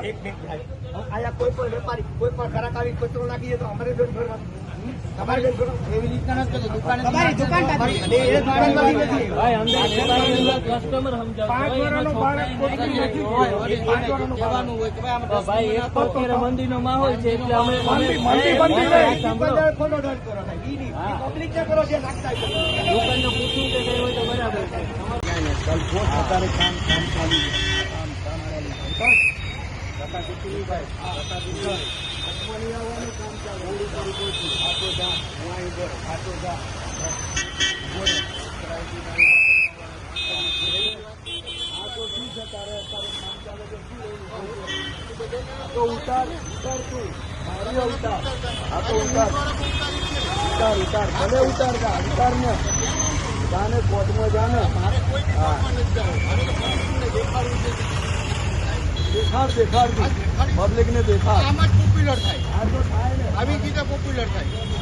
આયા કોઈ પણ વેપારી કોઈ પણ ગ્રાહક આવી કચરો નાખીએ તો અમારે દંડ ભરવાનો. તમારે દંડ ભરવાનો એવી રીતના નથી. દુકાન તમારી દુકાન ભાઈ અંદર કસ્ટમર ભાઈ એક પક્ષે મંદિરનો માહોલ છે એટલે અમે પબ્લિક ને કરો છે નાખતા દુકાનને પૂછવું કે કઈ હોય તો બરાબર છે. અત્યારે કામ ચાલુ છે. તો ઉતાર ભલે ઉતાર ને જાને કોર્ટમાં જાને દેખાડ પબ્લિક ને દેખાડ. આમાં જ પોપ્યુલર થાય. આ તો થાય ને આવી રીતે પોપ્યુલર થાય.